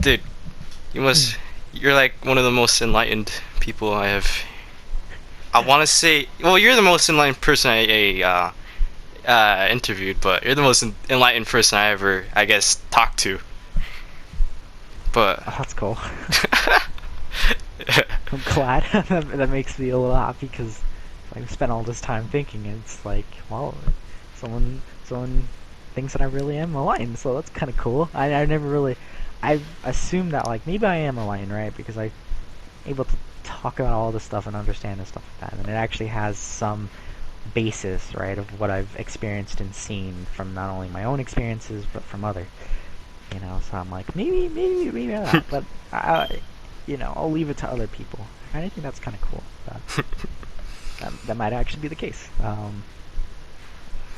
Dude, you must. You're like one of the most enlightened people I have. I want to say. Well, you're the most enlightened person I interviewed, but you're the most enlightened person I ever, I guess, talked to. But. Oh, that's cool. I'm glad. That makes me a little happy because I've spent all this time thinking. And it's like, well, someone thinks that I really am a lion, so that's kind of cool. I never really, I've assumed that like maybe I am a lion, right? Because I'm able to talk about all this stuff and understand this stuff like that, and it actually has some basis, right, of what I've experienced and seen from not only my own experiences but from other. So I'm like, maybe not, but I'll leave it to other people. I think that's kind of cool. That might actually be the case.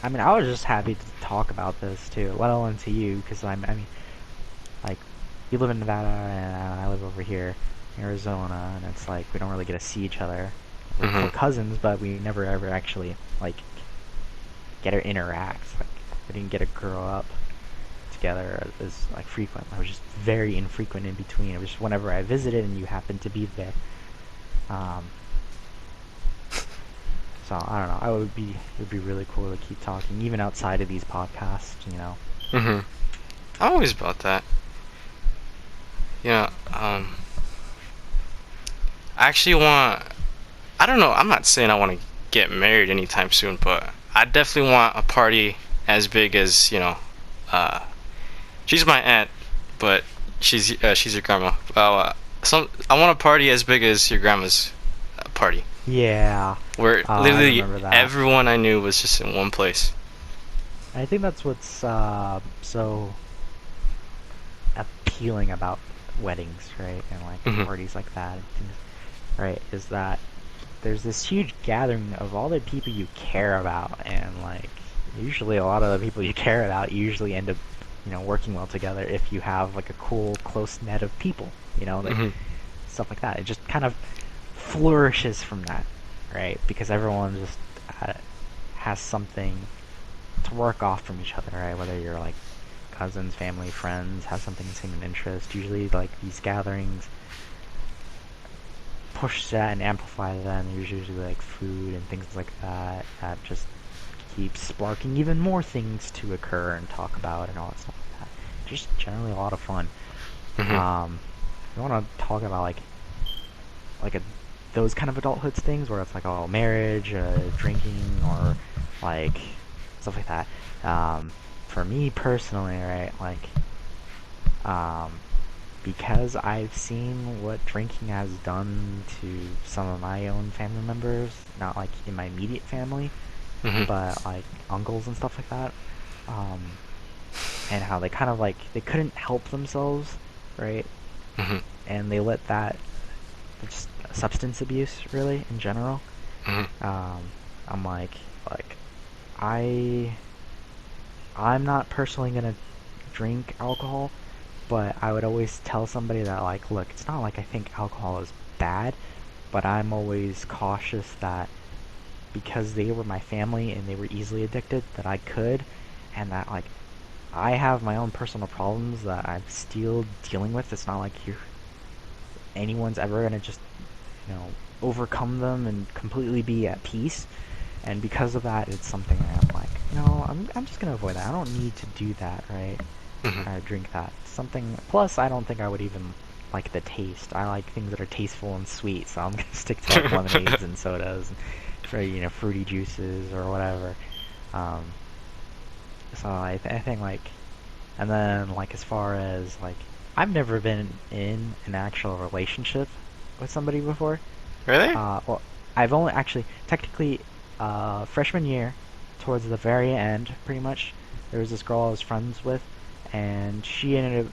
I mean, I was just happy to talk about this too, let alone to you, because I mean, like, you live in Nevada and I live over here in Arizona, and it's like we don't really get to see each other. We're Mhm. cousins, but we never ever actually like get to interact. Like, we didn't get to grow up together as like frequent. I was just very infrequent in between. It was just whenever I visited and you happened to be there. Um, so I don't know. It would be really cool to keep talking, even outside of these podcasts. Mhm. I'm always about that. You know, I actually want. I don't know. I'm not saying I want to get married anytime soon, but I definitely want a party as big as Uh, she's my aunt, but she's your grandma. Well, I want a party as big as your grandma's party, Yeah, where I literally remember that. everyone I knew was just in one place. I think that's what's so appealing about weddings, right? And like Mhm. parties like that, and things, right? Is that there's this huge gathering of all the people you care about, and like usually a lot of the people you care about usually end up, working well together if you have like a cool close net of people, that Mhm. stuff like that. It just kind of flourishes from that, right? Because everyone just uh, has something to work off from each other, right? Whether you're like cousins, family, friends, have something in same interest. Usually, like these gatherings push that and amplify that, and there's usually like food and things like that that just keeps sparking even more things to occur and talk about and all that stuff like that. Just generally a lot of fun. Mhm. Um, you want to talk about like a those kind of adulthood things where it's like marriage, drinking, or like stuff like that. Um, for me personally, right, like um, because I've seen what drinking has done to some of my own family members, not like in my immediate family, Mhm. but like uncles and stuff like that. Um, and how they kind of like they couldn't help themselves, right? Mhm. And they let that just substance abuse really in general. Mhm. Um, I'm like I I'm not personally gonna drink alcohol, but I would always tell somebody that like, look, it's not like I think alcohol is bad, but I'm always cautious that because they were my family and they were easily addicted, that I could, and that like I have my own personal problems that I'm still dealing with. It's not like anyone's ever gonna just overcome them and completely be at peace. And because of that, it's something that I'm like, no, I'm just gonna avoid that. I don't need to do that, right? Mhm. Drink that. Something. Plus, I don't think I would even like the taste. I like things that are tasteful and sweet, so I'm gonna stick to like lemonades and sodas and fruity juices or whatever. Um, so I think like, and then like as far as like, I've never been in an actual relationship with somebody before. Really? Well, I've only actually technically freshman year, towards the very end, pretty much. There was this girl I was friends with, and she ended up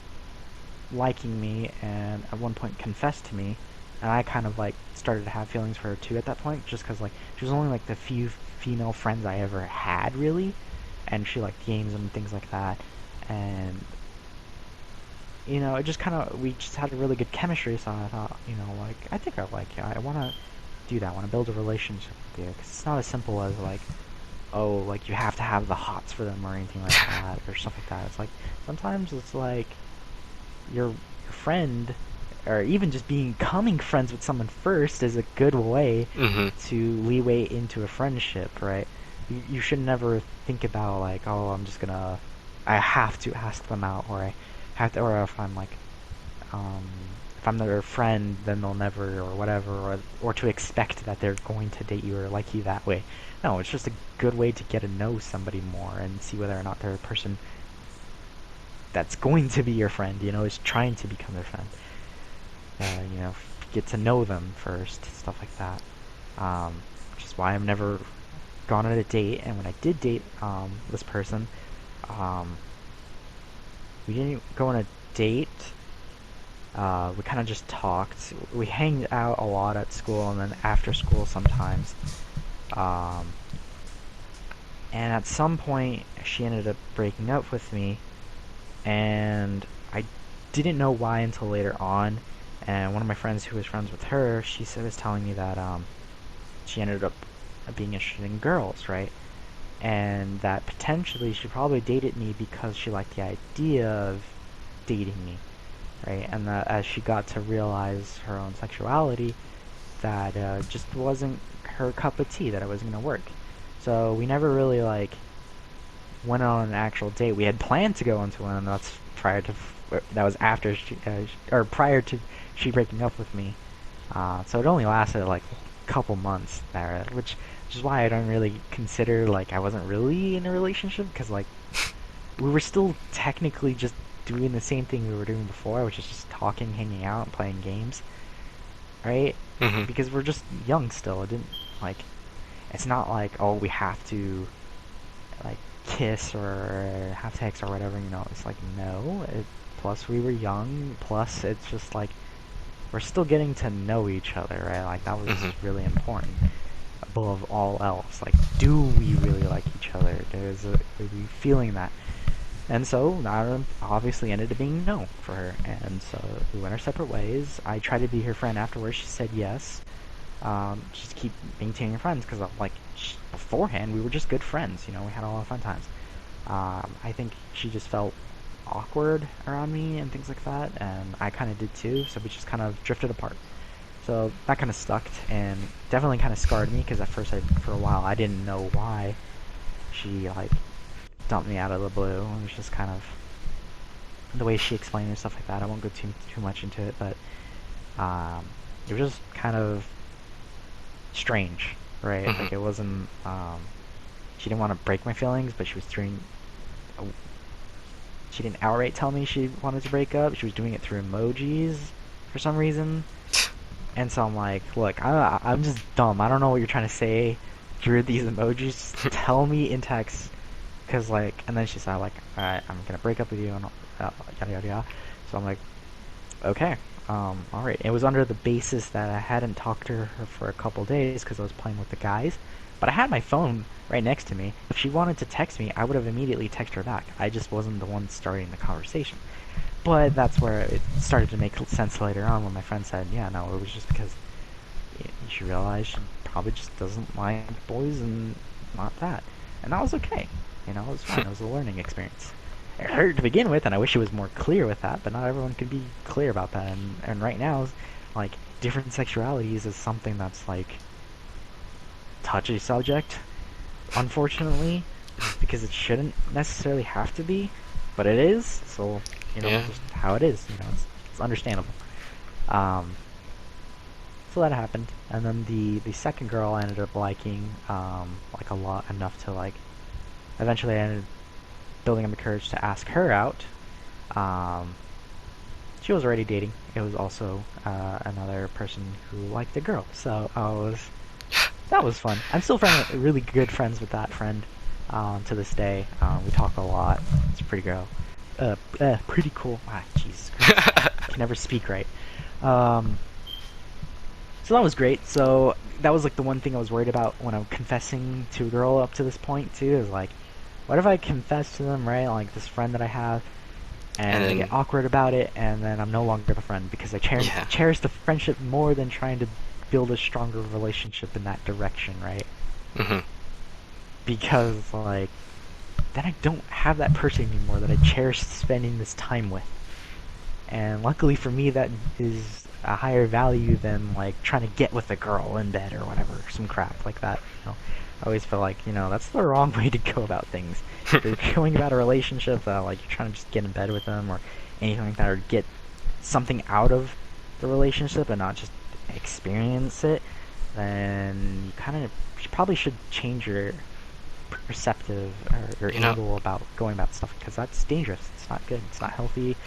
liking me, and at one point confessed to me, and I kind of like started to have feelings for her too at that point, just because like she was only like the few female friends I ever had really, and she liked games and things like that, and it just kind of we just had a really good chemistry, so I thought, like I think I like you. I want to do that. I want to build a relationship with you, because it's not as simple as like, oh, like you have to have the hots for them or anything like that or stuff like that. It's like sometimes it's like you're your friend, or even just becoming friends with someone first is a good way Mhm. to leeway into a friendship, right? You should never think about like, oh, I have to ask them out, or I have to, or um, if I'm their friend, then they'll never, or whatever, or to expect that they're going to date you or like you that way. No, it's just a good way to get to know somebody more and see whether or not they're a person that's going to be your friend, is trying to become their friend. Get to know them first, stuff like that. Which is why I've never gone on a date, and when I did date this person, um, we didn't go on a date. We kind of just talked. We hanged out a lot at school, and then after school sometimes. Um, and at some point, she ended up breaking up with me, and I didn't know why until later on. And one of my friends who was friends with her, was telling me that she ended up being interested in girls, right? And that potentially she probably dated me because she liked the idea of dating me, right? And that as she got to realize her own sexuality, that just wasn't her cup of tea, that it wasn't gonna work. So we never really like went on an actual date. We had planned to go into one, and that was after or prior to she breaking up with me. So it only lasted like a couple months there, which is why I don't really consider like I wasn't really in a relationship, because like we were still technically just doing the same thing we were doing before, which is just talking, hanging out, and playing games, right? Mhm. Because we're just young still. It didn't like it's not like, oh, we have to like kiss or have sex or whatever. It's like, no. Plus we were young. Plus it's just like we're still getting to know each other, right? Like that was Mhm. really important above all else. Like, do we really like each other? Are we feeling that? And so that obviously ended up being no for her, and so we went our separate ways. I tried to be her friend afterwards. She said yes. Just keep maintaining friends, because like beforehand we were just good friends. We had a lot of fun times. I think she just felt awkward around me and things like that, and I kind of did too. So we just kind of drifted apart. So that kind of stuck, and definitely kind of scarred me, because at first, for a while, I didn't know why she like dumped me out of the blue. It was just kind of the way she explained it and stuff like that. I won't go too much into it, but um, it was just kind of strange, right? Mhm. Like it wasn't. She didn't want to break my feelings, but she didn't outright tell me she wanted to break up. She was doing it through emojis for some reason. And so I'm like, look, I'm just dumb. I don't know what you're trying to say through these emojis. Just tell me in text. Cause like, and then she said like, alright, I'm gonna break up with you, and yada yada yada. So I'm like, okay, alright. It was under the basis that I hadn't talked to her for a couple days because I was playing with the guys. But I had my phone right next to me. If she wanted to text me, I would have immediately texted her back. I just wasn't the one starting the conversation. But that's where it started to make sense later on when my friend said, yeah, no, it was just because she realized she probably just doesn't like boys and not that. And that was okay. It was fine. It was a learning experience. It hurt to begin with, and I wish it was more clear with that, but not everyone could be clear about that. And right now, like, different sexualities is something that's, like, touchy subject, unfortunately, because it shouldn't necessarily have to be, but it is, so, Yeah. just how it is, it's understandable. Um, so that happened, and then the second girl I ended up liking, like a lot, enough to like. Eventually, I ended up building up the courage to ask her out. Um, she was already dating. It was also another person who liked the girl, so that was fun. I'm still really good friends with that friend to this day. We talk a lot. It's a pretty girl. Pretty cool. Jesus Christ, I can never speak right. Um, So that was great. So that was like the one thing I was worried about when I'm confessing to a girl up to this point too. Is like, what if I confess to them, right? Like this friend that I have, And and they get then, awkward about it, and then I'm no longer the friend because I yeah. cherish the friendship more than trying to build a stronger relationship in that direction, right? Mhm. Because like then I don't have that person anymore that I cherish spending this time with. And luckily for me, that is a higher value than like trying to get with a girl in bed or whatever, some crap like that. I always feel like that's the wrong way to go about things. If you're going about a relationship that like you're trying to just get in bed with them or anything like that, or get something out of the relationship and not just experience it, then you probably should change your perceptive or You know, angle about going about stuff because that's dangerous. It's not good. It's not healthy,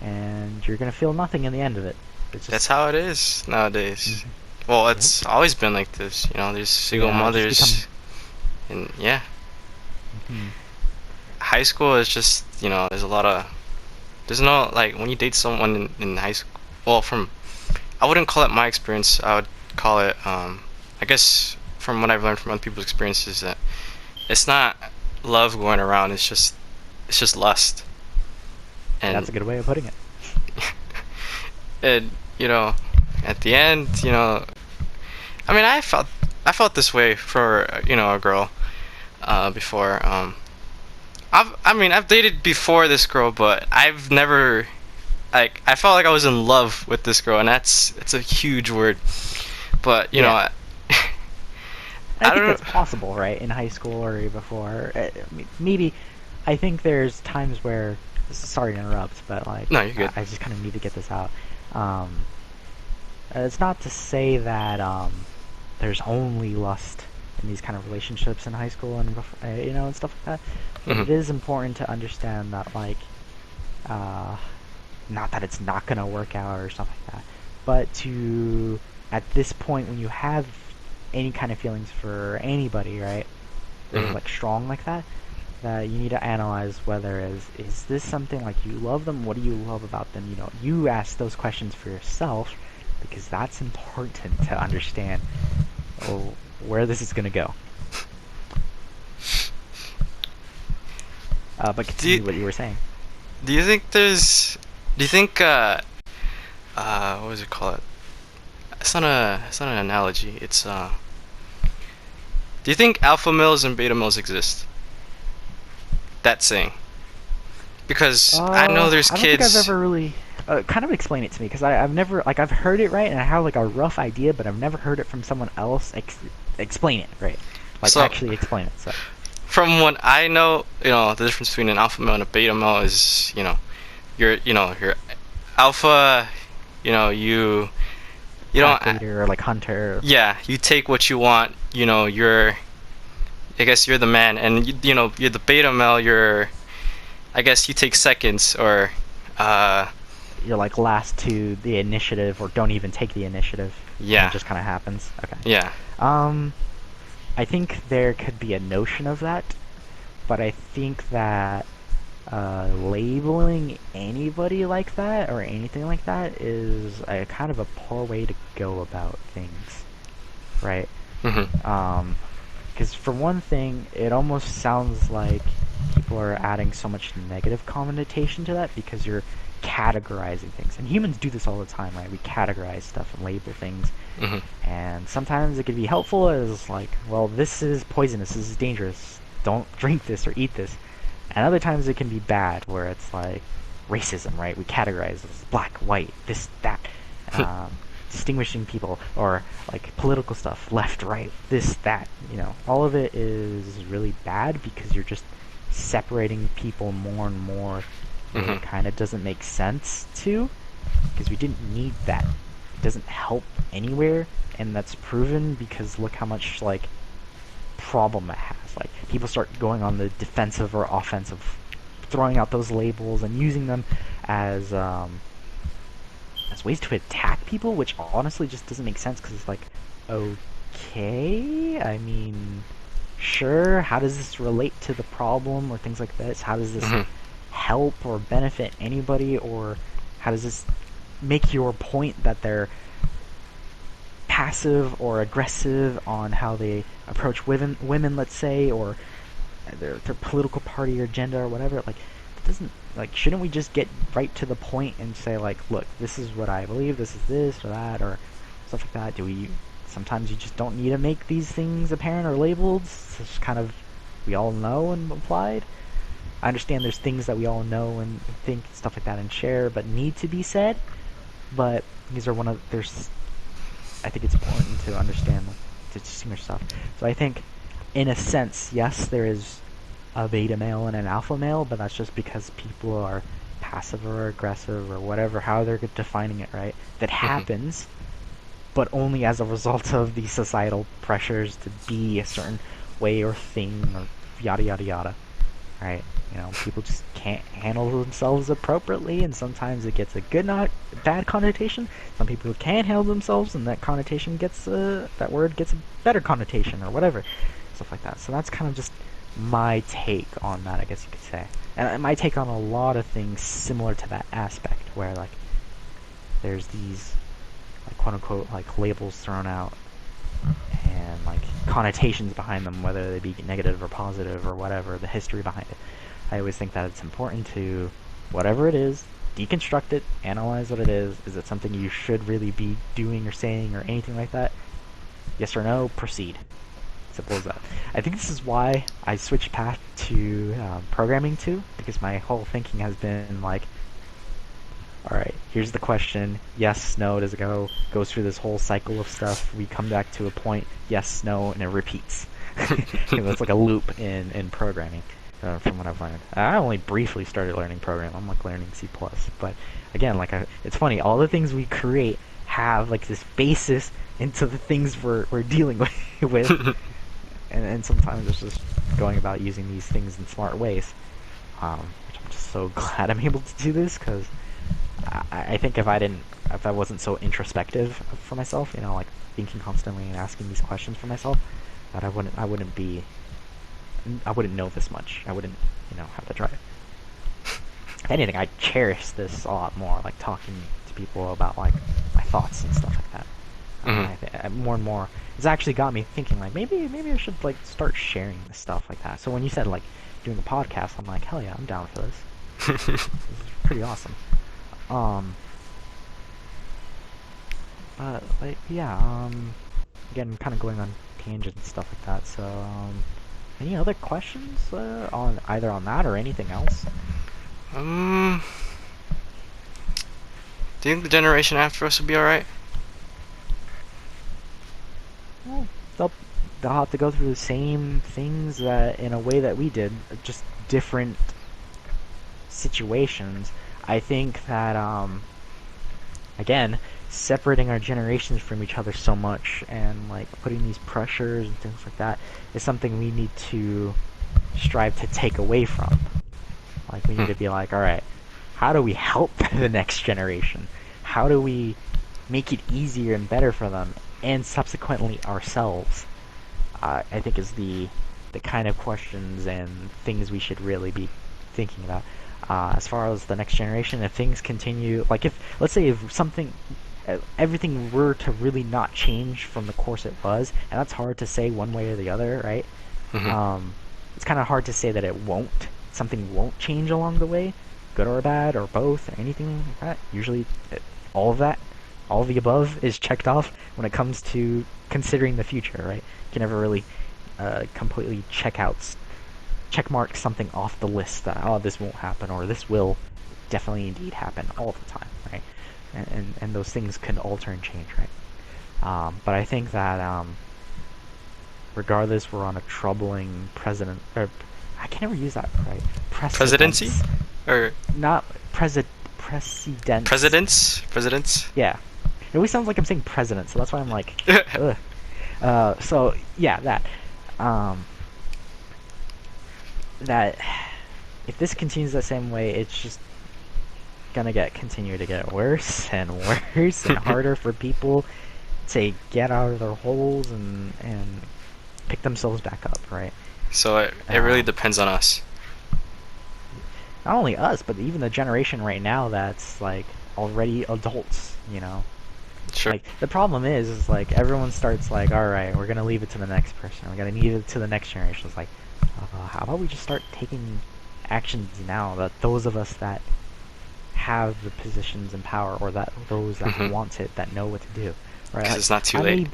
and you're gonna feel nothing in the end of it. It's just that's how it is nowadays. mhm. Well, Yep. it's always been like this. There's single Yeah, it's just become. mothers, and yeah, Hmm. high school is just there's a lot of there's no like when you date someone in high school. Well, from I wouldn't call it my experience. I would call it I guess from what I've learned from other people's experiences that it's not love going around. It's just lust. That's And a good way of putting it. and at the end, I mean, I felt this way for a girl before. I've dated before this girl, but I've never like I felt like I was in love with this girl, and it's a huge word. But Yeah, I I think don't that's know. possible, right? In high school or before. Maybe I think there's times where. Sorry to interrupt, but like No, you're good. I just kind of need to get this out. Um, it's not to say that there's only lust in these kind of relationships in high school and and stuff like that. But it Hmm. is important to understand that uh, not that it's not gonna work out or stuff like that, but to at this point when you have any kind of feelings for anybody, right? Really Hmm. like strong like that, that you need to analyze whether is this something like you love them? What do you love about them? You ask those questions for yourself because that's important to understand where this is gonna go. But Do you continue what you were saying. do you think there's do you think what was it called? It's not an analogy. It's do you think alpha males and beta males exist? That saying. Because I know there's I don't think I've kids. ever really. Kind of explain it to me because I've never like I've heard it right and I have like a rough idea, but I've never heard it from someone else explain it right, like So actually explain it. So from what I know, the difference between an alpha male and a beta male is, you're alpha, you don't, pack leader or like hunter. yeah, you take what you want, I guess you're the man, and you're the beta male, I guess you take seconds, or, uh, You're like last to the initiative or don't even take the initiative and it yeah, just kind of happens. Okay. yeah, Um, I think there could be a notion of that, but I think that labeling anybody like that or anything like that is a kind of a poor way to go about things, right? mhm, Um, because for one thing, it almost sounds like people are adding so much negative connotation to that because you're categorizing things. And humans do this all the time, right? We categorize stuff and label things. mhm, And sometimes it can be helpful as like, well, this is poisonous, this is dangerous. Don't drink this or eat this. And other times it can be bad, where it's like racism, right? We categorize as black, white, this, that, um, distinguishing people, or like political stuff, left, right, this, that. All of it is really bad because you're just separating people more and more where mhm, it kind of doesn't make sense to, because we didn't need that. It doesn't help anywhere, and that's proven because look how much like problem it has. Like people start going on the defensive or offensive, throwing out those labels and using them as as ways to attack people, which honestly just doesn't make sense because it's like, okay, I mean, sure, how does this relate to the problem or things like this? How does this mhm, help or benefit anybody, or how does this make your point that they're passive or aggressive on how they approach women, let's say, or their political party or agenda or whatever. Like, it doesn't like shouldn't we just get right to the point and say like, look, this is what I believe, this is this or that or stuff like that? Do we sometimes you just don't need to make these things apparent or labeled? It's just kind of we all know and applied. I understand there's things that we all know and think stuff like that and share, but need to be said. But these are one of there's. I think it's important to understand to distinguish stuff. So I think, in a sense, yes, there is a beta male and an alpha male, but that's just because people are passive or aggressive or whatever, how they're defining it, right? That Hmm. happens, but only as a result of the societal pressures to be a certain way or thing or yada yada yada, right? You know, people just can't handle themselves appropriately, and sometimes it gets a good, not bad connotation. Some people can't handle themselves, and that connotation gets that word gets a better connotation or whatever, stuff like that. So that's kind of just my take on that, I guess you could say, and my take on a lot of things similar to that aspect, where like there's these like quote unquote like labels thrown out and like connotations behind them, whether they be negative or positive or whatever, the history behind it. I always think that it's important to, whatever it is, deconstruct it, analyze what it is. Is it something you should really be doing or saying or anything like that? Yes or no, proceed. Simple as that. I think this is why I switched path to programming too, because my whole thinking has been like, all right, here's the question. Yes, no, does it go? Goes through this whole cycle of stuff. We come back to a point. Yes, no, and it repeats. It's like a loop in programming, from what I've learned. I only briefly started learning programming. I'm like learning C++, but again, like it's funny. All the things we create have like this basis into the things we're dealing with, and sometimes it's just going about using these things in smart ways. Which I'm just so glad I'm able to do this because I think if I wasn't so introspective for myself, you know, like thinking constantly and asking these questions for myself, that I wouldn't know this much. I wouldn't, you know, have the drive. If anything, I cherish this a lot more, like talking to people about like my thoughts and stuff like that. Hmm. More and more, it's actually got me thinking like maybe I should like start sharing this stuff like that. So when you said like doing a podcast, I'm like, hell yeah, I'm down for this. This is pretty awesome. Um, like yeah, again, kind of going on tangents and stuff like that. So, any other questions on either on that or anything else? Um, do you think the generation after us will be alright? Well, they'll they'll have to go through the same things that in a way that we did, just different situations. I think that again, separating our generations from each other so much and like putting these pressures and things like that is something we need to strive to take away from. Like we need Hmm. to be like, all right, how do we help the next generation? How do we make it easier and better for them, and subsequently ourselves? I think is the kind of questions and things we should really be thinking about. As far as the next generation, if things continue, like if let's say if something, everything were to really not change from the course it was, and that's hard to say one way or the other, right? Hmm. Um, it's kind of hard to say that it won't, something won't change along the way, good or bad or both or anything like that. Usually, all of that, all of the above is checked off when it comes to considering the future, right? You can never really completely check mark something off the list that oh this won't happen or this will definitely indeed happen all the time, right? And those things can alter and change, right? But I think that regardless, we're on a troubling president. Or, I can never use that right. Presidency? Precedents, Or not precedents. presidents? Presidents? Yeah, it always sounds like I'm saying president, so that's why I'm like, ugh. So yeah, um, that if this continues the same way, it's just gonna continue to get worse and worse and harder for people to get out of their holes and pick themselves back up, right? So it really Um, depends on us. Not only us, but even the generation right now that's like already adults, you know. Sure. Like the problem is like everyone starts like, all right, we're gonna leave it to the next person. We're gonna leave it to the next generation. It's like, how about we just start taking actions now that those of us that have the positions and power, or that those that Hmm. want it, that know what to do, right? Because Like it's not too I late. may,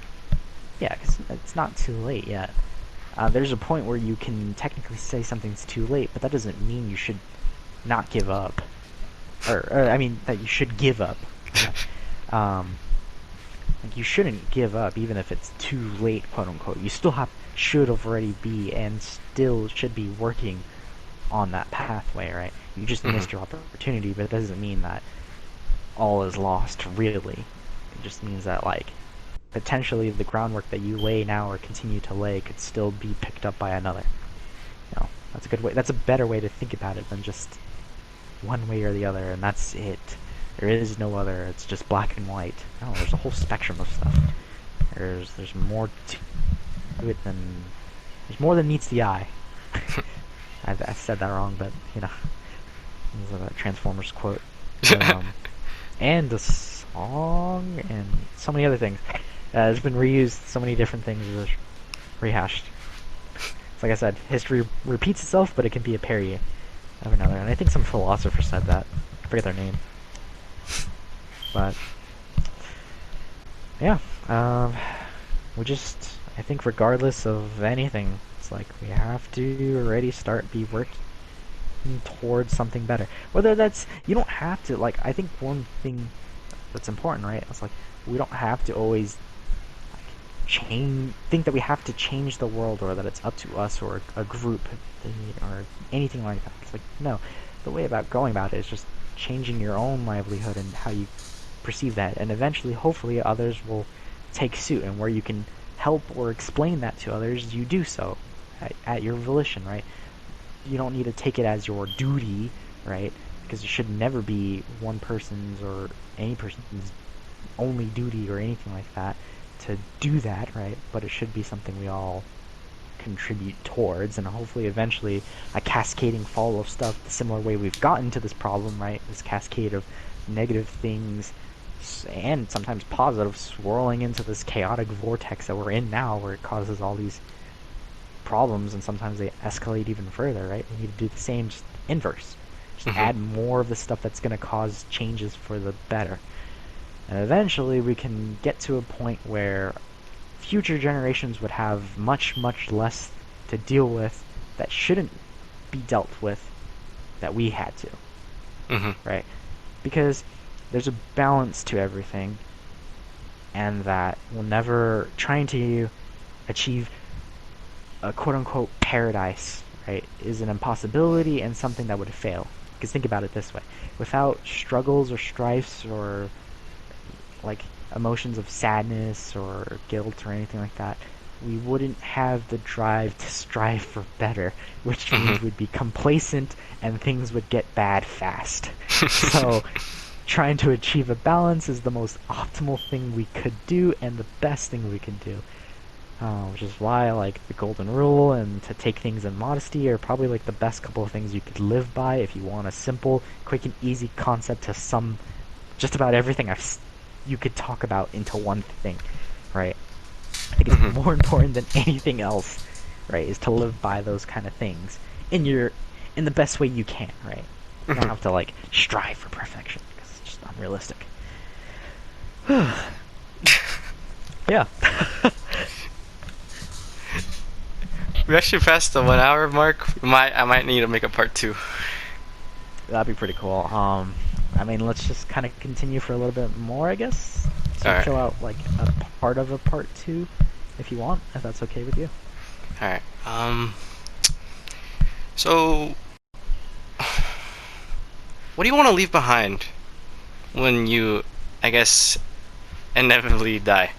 yeah, 'cause it's not too late yet. there's a point where you can technically say something's too late, but that doesn't mean you should not give up, or I mean that you should give up. Um, like you shouldn't give up even if it's too late, quote unquote. You still should have already be and still should be working on that pathway, right? You just Hmm. missed your opportunity, but it doesn't mean that all is lost, really. It just means that, like, potentially the groundwork that you lay now or continue to lay could still be picked up by another. That's a good way. That's a better way to think about it than just one way or the other, and that's it. There is no other. It's just black and white. No, there's a whole spectrum of stuff. There's more to it than there's more than meets the eye. I said that wrong, but this is a Transformers quote. And the song and so many other things. It's been reused. So many different things are rehashed. It's like I said, history repeats itself, but it can be a parody of another. And I think some philosopher said that. I forget their name, but yeah. Um, I think regardless of anything, it's like we have to already start be working towards something better. Whether that's, you don't have to, like, I think one thing that's important, right? It's like we don't have to always think that we have to change the world or that it's up to us or a group or anything like that. It's like, no, the way about going about it is just changing your own livelihood and how you perceive that, and eventually hopefully others will take suit, and where you can help or explain that to others, you do so at your volition, right? You don't need to take it as your duty, right? Because it should never be one person's or any person's only duty or anything like that to do that, right? But it should be something we all contribute towards, and hopefully eventually a cascading fall of stuff the similar way we've gotten to this problem, right? This cascade of negative things and sometimes positive swirling into this chaotic vortex that we're in now, where it causes all these problems and sometimes they escalate even further, right? We need to do the same, just inverse. Just Hmm. add more of the stuff that's going to cause changes for the better. And eventually we can get to a point where future generations would have much, much less to deal with that shouldn't be dealt with that we had to, Hmm. right? Because there's a balance to everything, and that we'll never trying to achieve a quote unquote paradise, right, is an impossibility and something that would fail. Because think about it this way: without struggles or strifes or like emotions of sadness or guilt or anything like that, we wouldn't have the drive to strive for better, which Hmm. means we'd be complacent and things would get bad fast. So, trying to achieve a balance is the most optimal thing we could do and the best thing we can do. Which is why like the golden rule and to take things in modesty are probably like the best couple of things you could live by if you want a simple, quick, and easy concept to sum just about everything you could talk about into one thing, right? I think it's Hmm. more important than anything else, right? Is to live by those kind of things in the best way you can, right? You don't Hmm. have to like strive for perfection because it's just unrealistic. Yeah, We actually passed the 1 hour mark. I might need to make a part two. that'd be pretty cool. I mean, let's just kind of continue for a little bit more, I guess, All to right. fill out like a part of a part two, if you want, if that's okay with you. All right. So what do you want to leave behind when you, I guess, inevitably die?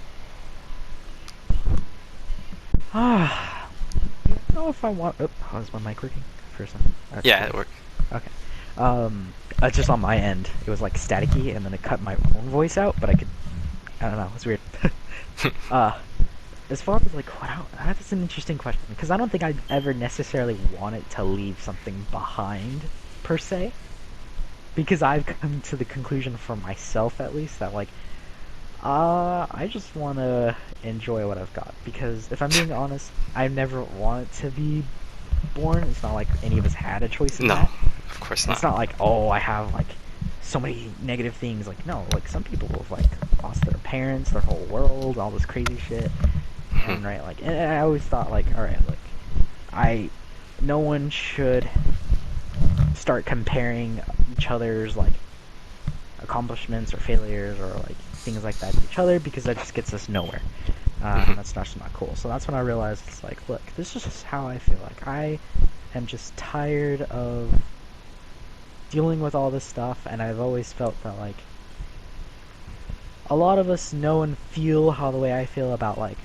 Ah, I don't know if I want. Oh, is my mic working? For some, that's Yeah, good. it worked. Okay. Just on my end, it was like staticky, and then it cut my own voice out. But I don't know, it's weird. uh, as far as like that's an interesting question because I don't think I'd ever necessarily wanted to leave something behind per se. Because I've come to the conclusion for myself, at least, that like, I just want to enjoy what I've got. Because if I'm being honest, I never wanted to be born. It's not like any of us had a choice in No, that. of course And it's not. not like, oh, I have like so many negative things. Like, no, like some people have like lost their parents, their whole world, all this crazy shit. Hmm. And right, like, and I always thought like, all right, like I no one should start comparing each other's like accomplishments or failures or like things like that to each other, because that just gets us nowhere. And Mhm. that's just not cool. So that's when I realized, it's like, look, this is just how I feel. Like, I am just tired of dealing with all this stuff, and I've always felt that, like, a lot of us know and feel how the way I feel about, like,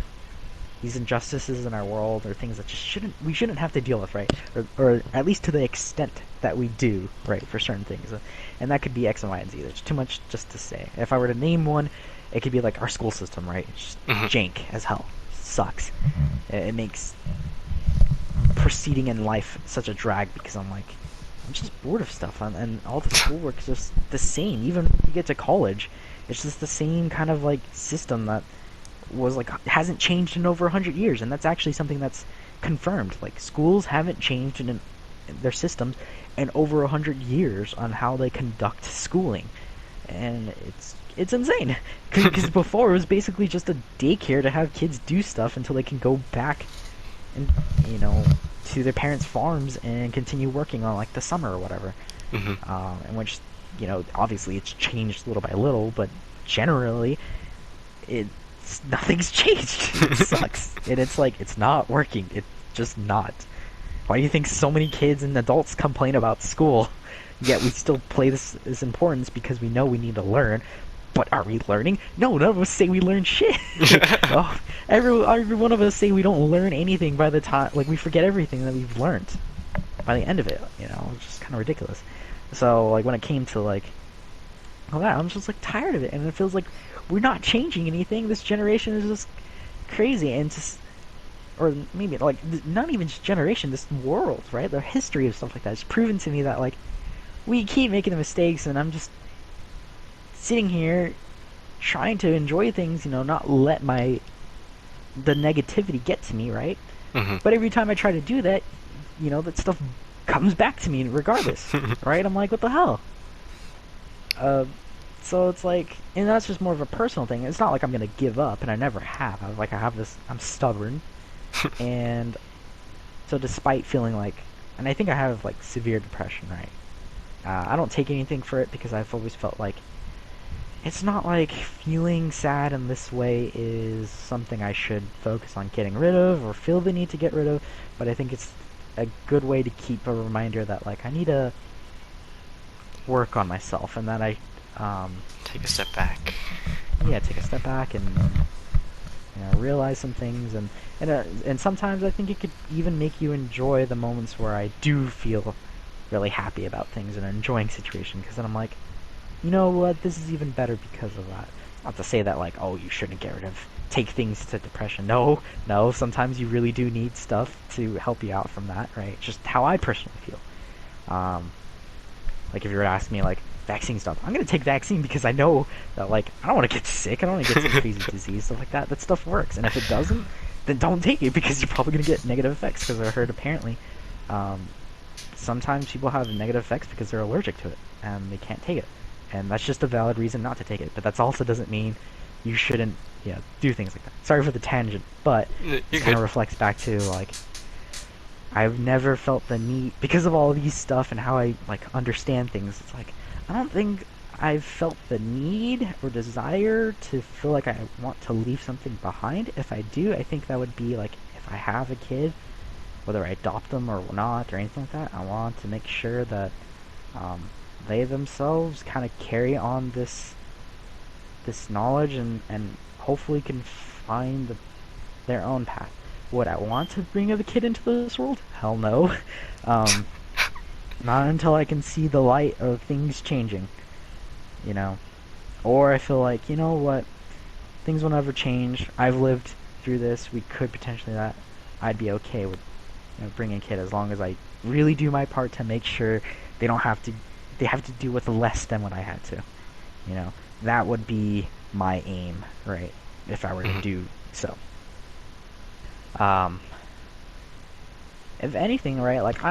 these injustices in our world, or things that just we shouldn't have to deal with, right? Or at least to the extent that we do, right, for certain things. And that could be X and Y and Z. There's too much just to say. If I were to name one, it could be like our school system, right? It's just Mhm. jank as hell. Sucks. It makes proceeding in life such a drag, because I'm just bored of stuff, and all the schoolwork is just the same. Even when you get to college, it's just the same kind of like system that was like hasn't changed in over 100 years, and that's actually something that's confirmed. Like, schools haven't changed in their systems in over 100 years on how they conduct schooling, and it's insane. Because before, it was basically just a daycare to have kids do stuff until they can go back and, you know, to their parents' farms and continue working on like the summer or whatever. Mhm. In which, obviously it's changed little by little, but generally nothing's changed. It sucks, and it's like, it's not working. It's just not. Why do you think so many kids and adults complain about school? Yet we still play this as importance because we know we need to learn. But are we learning? No, none of us say we learn shit. Oh, every one of us say we don't learn anything by the time, like, we forget everything that we've learned by the end of it. It's just kind of ridiculous. So, like, when it came to like all that, I'm just like tired of it, and it feels like we're not changing anything. This generation is just crazy, and just, or maybe like not even just generation, this world, right? The history of stuff like that has proven to me that, like, we keep making the mistakes, and I'm just sitting here trying to enjoy things, not let the negativity get to me, right? Mhm. But every time I try to do that, that stuff comes back to me regardless, right? I'm like, what the hell? Uh, so it's like, and that's just more of a personal thing. It's not like I'm gonna give up, and I never have. I have this. I'm stubborn, and so despite feeling like, and I think I have like severe depression, right? I don't take anything for it, because I've always felt like it's not like feeling sad in this way is something I should focus on getting rid of or feel the need to get rid of, but I think it's a good way to keep a reminder that, like, I need to work on myself, and that Take a step back. yeah, take a step back and, realize some things, and sometimes I think it could even make you enjoy the moments where I do feel really happy about things and enjoying situation, because then I'm like, you know what, this is even better because of that. Not to say that, like, oh, you shouldn't get rid of, take things to depression. No, no, sometimes you really do need stuff to help you out from that, right? Just how I personally feel. Um, like, if you were to ask me, like, vaccine stuff, I'm gonna take vaccine because I know that, like, I don't want to get sick. I don't want to get some crazy disease, stuff like that. That stuff works, and if it doesn't, then don't take it, because you're probably gonna get negative effects. Because I heard, apparently, um, sometimes people have negative effects because they're allergic to it and they can't take it, and that's just a valid reason not to take it. But that also doesn't mean you shouldn't, do things like that. Sorry for the tangent, but You're this kind good. of reflects back to, like, I've never felt the need, because of all these stuff and how I, like, understand things. It's like, I don't think I've felt the need or desire to feel like I want to leave something behind. If I do, I think that would be like, if I have a kid, whether I adopt them or not or anything like that, I want to make sure that, um, they themselves kind of carry on this knowledge, and hopefully can find their own path. Would I want to bring a kid into this world? Hell no. Um, Not until I can see the light of things changing, you know. Or I feel like, you know what, things will never change. I've lived through this. We could potentially that. I'd be okay with, bringing a kid, as long as I really do my part to make sure they don't have to. They have to do with less than what I had to. You know, that would be my aim, right? If I were to Mhm. do so. Um, if anything, right? Like,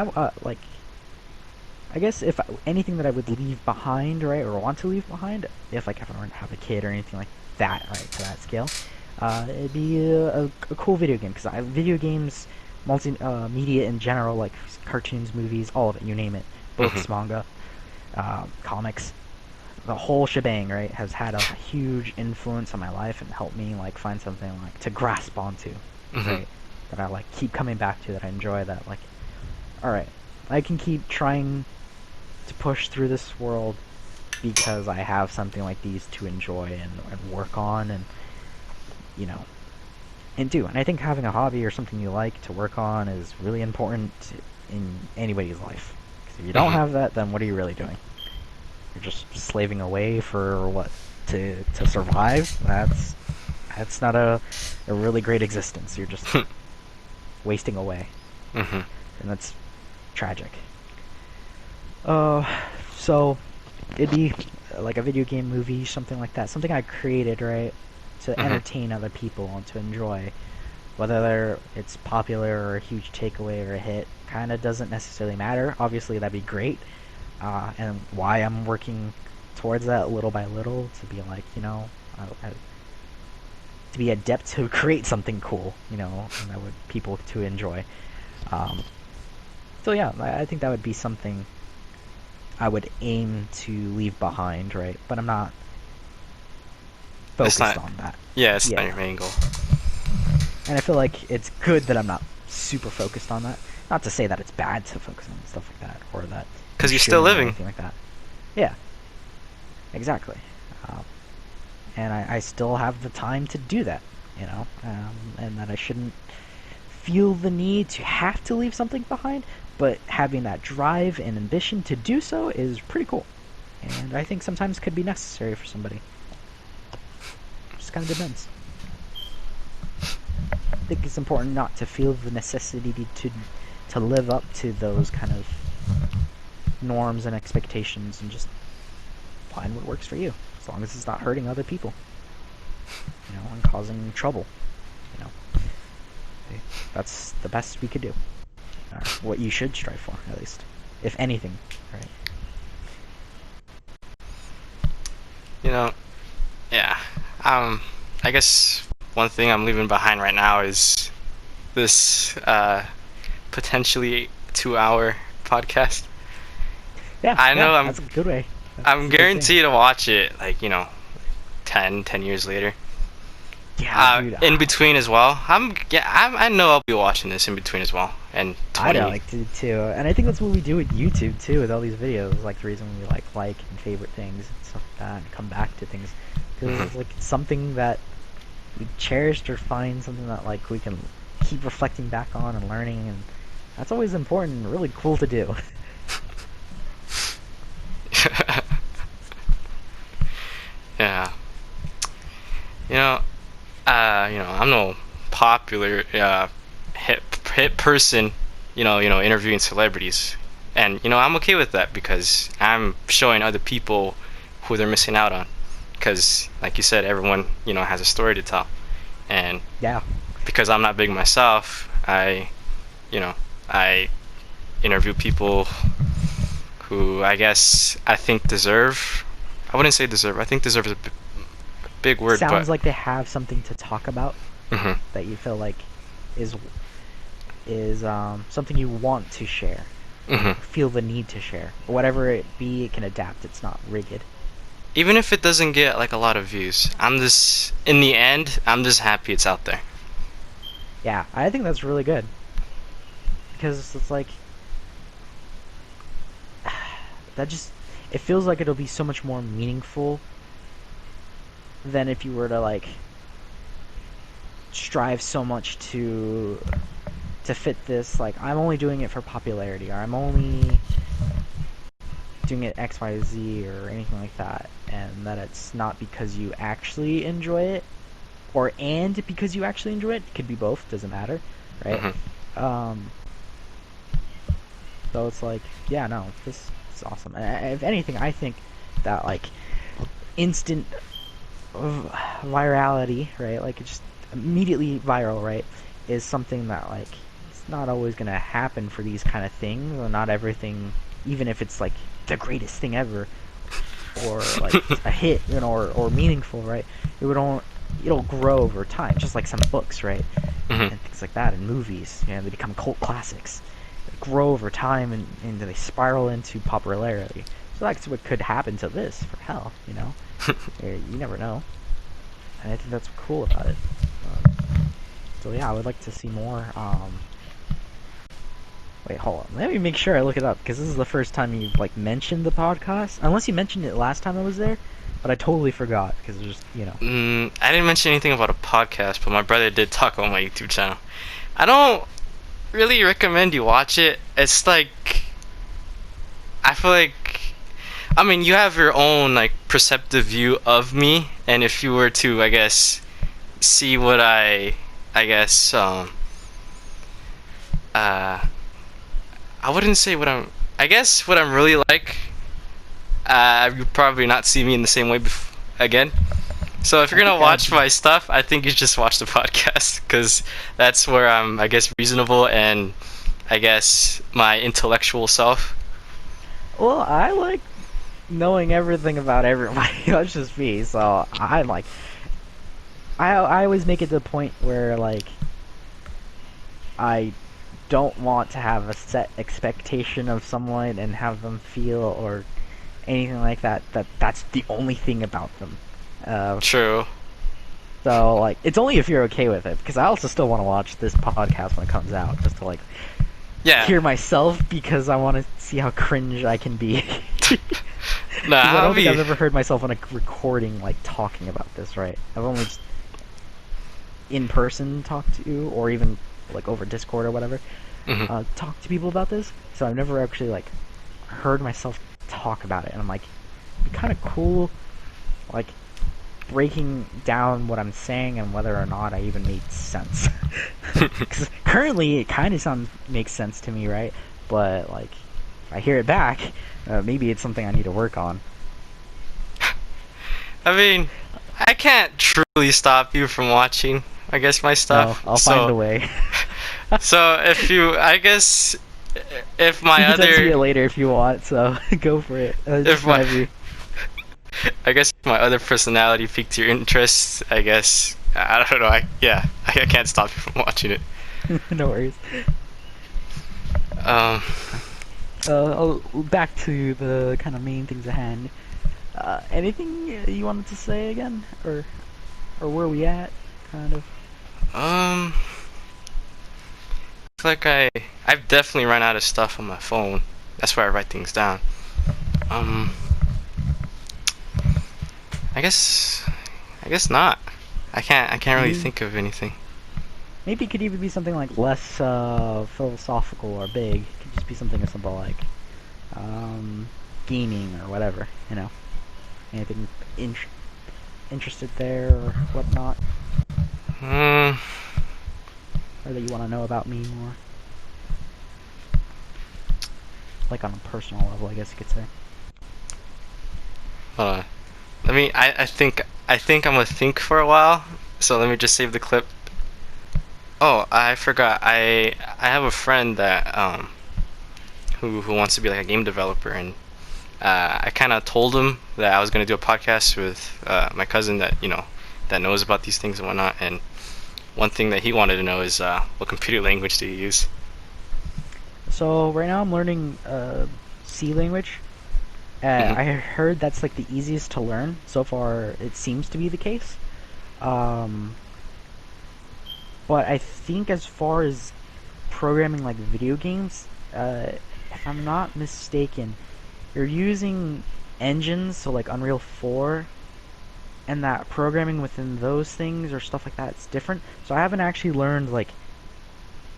I guess if anything that I would leave behind, right, or want to leave behind, if I were to have a kid or anything like that, right, to that scale, it'd be a cool video game, because video games media in general, like cartoons, movies, all of it, you name it, Mhm. books, manga, comics, the whole shebang, right, has had a huge influence on my life and helped me like find something like to grasp onto, Mhm. right, that I like keep coming back to, that I enjoy, that like, all right, I can keep trying to push through this world because I have something like these to enjoy and work on and you know and do. And I think having a hobby or something you like to work on is really important in anybody's life. Because if you don't Mhm. have that, then what are you really doing? You're just slaving away for what, to survive. That's not a really great existence. You're just wasting away, Mhm. and that's tragic. Uh, so it'd be like a video game, movie, something like that. Something I created, right, to Mhm. entertain other people and to enjoy. Whether it's popular or a huge takeaway or a hit, kind of doesn't necessarily matter. Obviously, that'd be great, and why I'm working towards that little by little to be like, to be adept to create something cool, and that would people to enjoy. Um, so yeah, I think that would be something I would aim to leave behind, right? But I'm not It's focused not. on that. Yeah, it's not Yeah, your main goal. and I feel like it's good that I'm not super focused on that. Not to say that it's bad to focus on stuff like that, or that you Cause you're still shouldn't or living. anything like that. Yeah, exactly. Um, and I still have the time to do that, and that I shouldn't feel the need to have to leave something behind, but having that drive and ambition to do so is pretty cool. And I think sometimes could be necessary for somebody. Just kind of depends. I think it's important not to feel the necessity to live up to those kind of norms and expectations, and just find what works for you, as long as it's not hurting other people, and causing trouble. You know, that's the best we could do, or what you should strive for, at least, if anything, right? You know. Yeah. Um. I guess one thing I'm leaving behind right now is this potentially 2-hour podcast. Yeah, I yeah, know I'm that's a good way. I'm That's a good thing. guaranteed to watch it like 10 years later. Yeah, dude, In between as well. I know I'll be watching this in between as well. And I'd 20. like to too, and I think that's what we do with YouTube too, with all these videos. Like the reason we like and favorite things and stuff like that, and come back to things, because Mhm. it's like something that we cherished, or find something that like we can keep reflecting back on and learning, and that's always important and really cool to do. Yeah. You know, I'm no popular hit person. Interviewing celebrities, and I'm okay with that because I'm showing other people who they're missing out on. Because, like you said, everyone has a story to tell, and Yeah, because I'm not big myself, you know, I interview people who I guess I think deserve. I wouldn't say deserve. I think deserve is a big word, but. sounds like they have something to talk about Mhm. that you feel like is something you want to share, Mhm. feel the need to share. Whatever it be, it can adapt. It's not rigid. Even if it doesn't get like a lot of views, in the end, I'm just happy it's out there. Yeah, I think that's really good, because it's like that just it feels like it'll be so much more meaningful than if you were to like strive so much to fit this, like I'm only doing it for popularity, or I'm only doing it XYZ or anything like that, and that it's not because you actually enjoy it, or and because you actually enjoy it. It could be both, doesn't matter, right? Mhm. um so it's like, yeah, no, this is awesome. And if anything, I think that like instant virality, right, like it's just immediately viral, right, is something that like it's not always gonna happen for these kind of things, or not everything, even if it's like the greatest thing ever, or like a hit, or meaningful, right? It would it'll grow over time, just like some books, right? Hmm. And things like that, and movies. They become cult classics. They grow over time, and they spiral into popularity. So that's what could happen to this, for hell, You never know. And I think that's cool about it. So yeah, I would like to see more. Wait, hold on. Let me make sure I look it up, because this is the first time you've mentioned the podcast. Unless you mentioned it last time I was there, but I totally forgot because it was just. I didn't mention anything about a podcast, but my brother did talk about my YouTube channel. I don't really recommend you watch it. It's like, I feel like, I mean, you have your own perceptive view of me, and if you were to, I guess, see what I guess, uh, I wouldn't say what I guess what I'm really like. You probably not see me in the same way again. So if I you're gonna think I'd. watch my stuff, I think you just watch the podcast because that's where I'm, I guess, reasonable and I guess my intellectual self. Well, I like knowing everything about everybody. That's just me. So I like. I always make it to the point where I don't want to have a set expectation of someone and have them feel or anything like that. That's the only thing about them. Uh, True. so it's only if you're okay with it, because I also still want to watch this podcast when it comes out, just to Yeah. hear myself, because I want to see how cringe I can be. Nah, Because I I'll don't think be. I've ever heard myself on a recording talking about this, right? I've only just in person talked to you, or even over Discord or whatever, Mhm. talk to people about this. So I've never actually heard myself talk about it, and I'm like, it'd be kind of cool, like breaking down what I'm saying and whether or not I even made sense. Because currently it kind of makes sense to me, right? But if I hear it back, maybe it's something I need to work on. I mean, I can't truly stop you from watching, I guess, my No, stuff. I'll find So, a way. if you, I guess, if You my can text me other, it later if you want, so go for it. Just if my, whenever you. I guess if my other personality piqued your interest, I guess, I don't know. Yeah, I can't stop you from watching it. No worries. Um, Back to the kind of main things at hand. Anything you wanted to say again, or where we at, kind of? um, I feel like I've definitely run out of stuff on my phone. That's where I write things down. Um, I guess, I guess not. I can't really Maybe think of anything. maybe it could even be something less philosophical or big. It could just be something as simple um, gaming or whatever. Anything in- interested there or whatnot, Hmm. or that you want to know about me more, on a personal level, I guess you could say. Hold on. Let me. I think I'm gonna think for a while. So let me just save the clip. Oh, I forgot. I have a friend that who wants to be like a game developer, and I kind of told him that I was gonna do a podcast with my cousin that that knows about these things and whatnot. And one thing that he wanted to know is what computer language do you use? So right now I'm learning C language. Hmm. I heard that's the easiest to learn. So far, it seems to be the case. Um, but I think as far as programming video games, if I'm not mistaken, you're using engines, so Unreal 4, and that programming within those things or stuff like that is different. So I haven't actually learned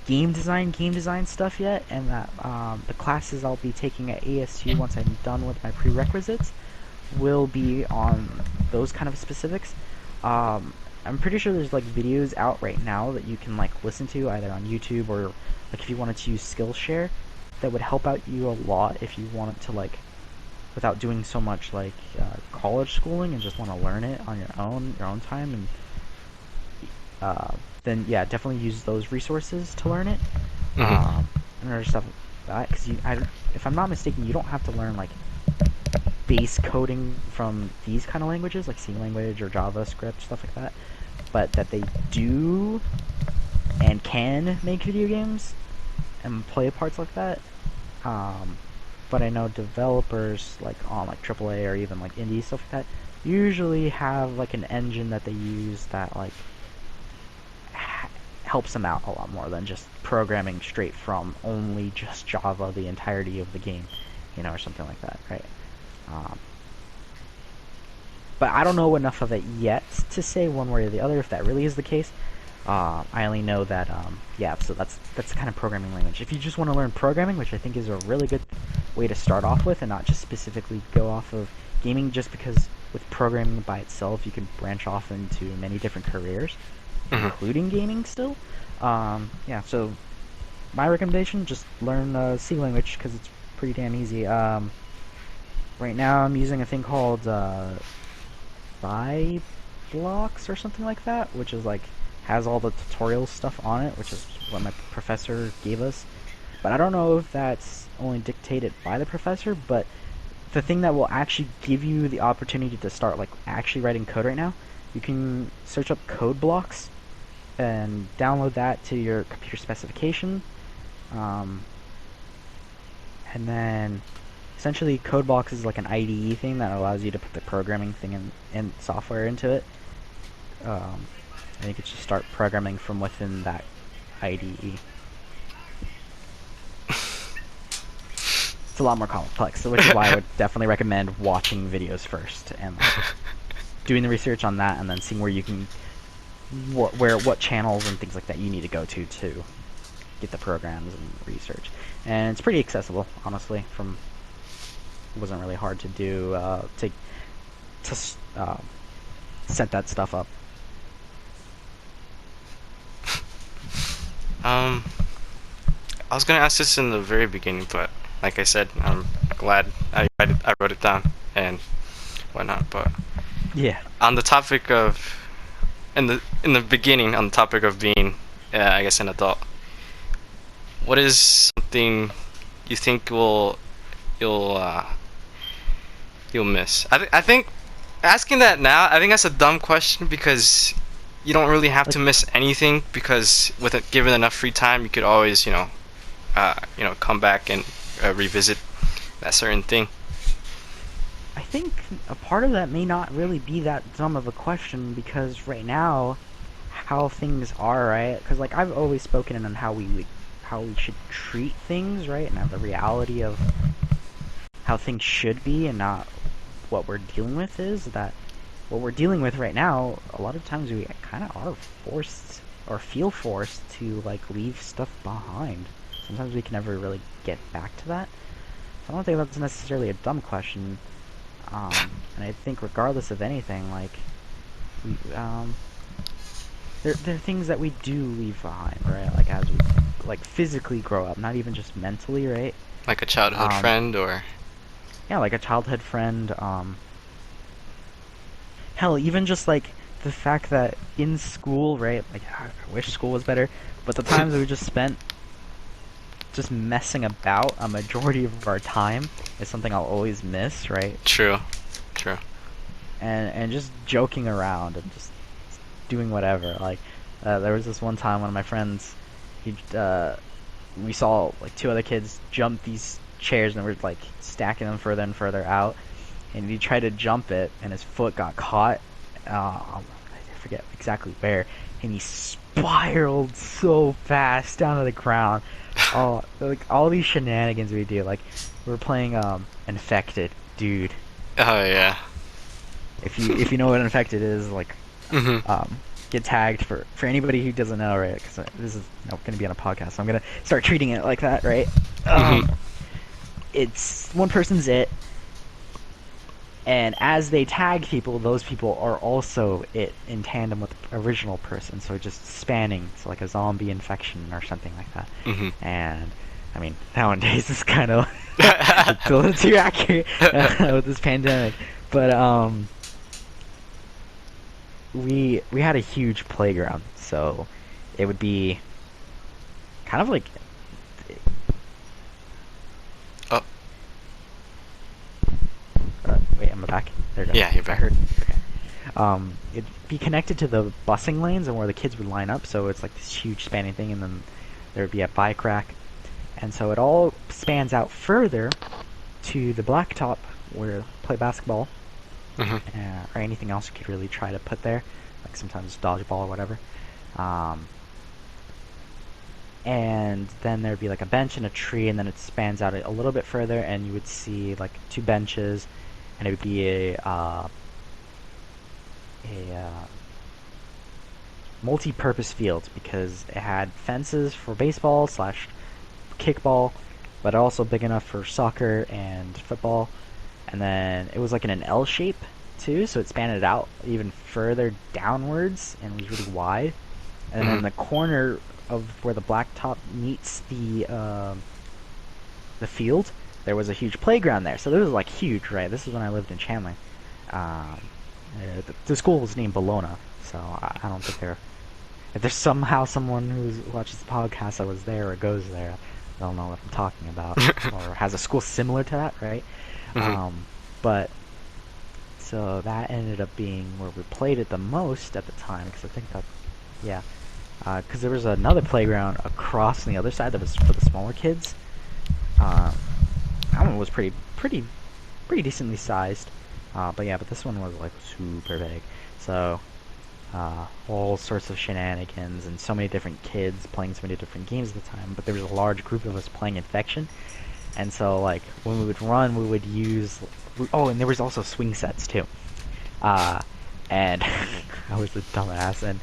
game design stuff yet, and that the classes I'll be taking at ASU once I'm done with my prerequisites will be on those kind of specifics. I'm pretty sure there's videos out right now that you can listen to either on YouTube or if you wanted to use Skillshare, that would help out you a lot if you wanted to without doing so much college schooling and just want to learn it on your own time, and then yeah, definitely use those resources to learn it. Hmm. And other stuff like that, because if I'm not mistaken, you don't have to learn base coding from these kind of languages like C language or JavaScript, stuff like that. but that they do and can make video games and play parts like that. Um, but I know developers like on like AAA or even like indie stuff like that usually have like an engine that they use that like helps them out a lot more than just programming straight from only just Java the entirety of the game, or something like that, right? Um, but I don't know enough of it yet to say one way or the other if that really is the case. I only know that, yeah, so that's the kind of programming language. If you just want to learn programming, which I think is a really good way to start off with, and not just specifically go off of gaming, just because with programming by itself, you can branch off into many different careers, Mhm. including gaming still. Yeah, so my recommendation, just learn C language, because it's pretty damn easy. Right now I'm using a thing called blocks or something like that, which is like has all the tutorial stuff on it, which is what my professor gave us. But I don't know if that's only dictated by the professor, but the thing that will actually give you the opportunity to start like actually writing code right now, you can search up code blocks and download that to your computer specification. Um, and then essentially code blocks is like an IDE thing that allows you to put the programming thing in software into it. And you could just start programming from within that IDE. It's a lot more complex, which is why I would definitely recommend watching videos first and doing the research on that, and then seeing where you can, what channels and things like that you need to go to get the programs and research. And it's pretty accessible, honestly. It wasn't really hard to do to set that stuff up. Um, I was gonna ask this in the very beginning, but like I said, I'm glad I wrote it down and whatnot. But Yeah. on the topic of in the beginning, on the topic of being, I guess, an adult, what is something you think you'll you'll miss? I think asking that now, I think that's a dumb question because you don't really have Like, to miss anything because with it, given enough free time, you could always come back and revisit that certain thing. I think a part of that may not really be that dumb of a question, because right now, how things are, right? Because like I've always spoken on how we should treat things, right? And the reality of how things should be, and not what we're dealing with is that what we're dealing with right now, a lot of times we kind of are forced or feel forced to like leave stuff behind. Sometimes we can never really get back to that. So I don't think that's necessarily a dumb question. And I think regardless of anything, like we, there are things that we do leave behind, right? Like as we like physically grow up, not even just mentally, right? Like a childhood Um, friend or yeah, like a childhood friend. Hell, even just like the fact that in school, right? Like I wish school was better, but the times we just spent just messing about a majority of our time is something I'll always miss, right? true, true. And just joking around and just doing whatever. Like there was this one time one of my friends, he we saw like two other kids jump these chairs and we were like stacking them further and further out, and he tried to jump it and his foot got caught. I forget exactly where, and he spiraled so fast down to the ground. Oh, like all these shenanigans we do. Like we were playing Infected, dude. Oh yeah. If you know what Infected is, like Mhm. get tagged for anybody who doesn't know, right? Because this is going to be on a podcast, so I'm gonna start treating it like that, right? Mhm. It's one person's it, and as they tag people, those people are also it in tandem with the original person, so just spanning, so like a zombie infection or something like that. Mhm. And I mean, nowadays it's kind of it's a little too accurate with this pandemic, but we had a huge playground, so it would be kind of like Oh wait, am I back? There we go. yeah, you're I back. heard. Okay. it'd be connected to the busing lanes and where the kids would line up. So it's like this huge spanning thing, and then there would be a bike rack, and so it all spans out further to the blacktop where you play basketball, Mhm. or anything else you could really try to put there, like sometimes dodgeball or whatever. Um, and then there'd be like a bench and a tree, and then it spans out a little bit further, and you would see like two benches, and it would be a multi-purpose field because it had fences for baseball slash kickball, but also big enough for soccer and football. And then it was like in an L shape too, so it spanned it out even further downwards and was really wide. And then Mhm. the corner of where the blacktop meets the field, there was a huge playground there. So this was like huge, right? This is when I lived in Chandler. Um, the school was named Bologna, so I don't think they're. If there's somehow someone who watches the podcast that was there or goes there, they'll know what I'm talking about, or has a school similar to that, right? Mhm. But so that ended up being where we played it the most at the time, because I think that, yeah, because there was another playground across on the other side that was for the smaller kids. Um, that one was pretty decently sized. But this one was like super big. So all sorts of shenanigans and so many different kids playing so many different games at the time. But there was a large group of us playing Infection, and so like when we would run, we would use. Oh, and there was also swing sets too. Uh, and I was a dumbass and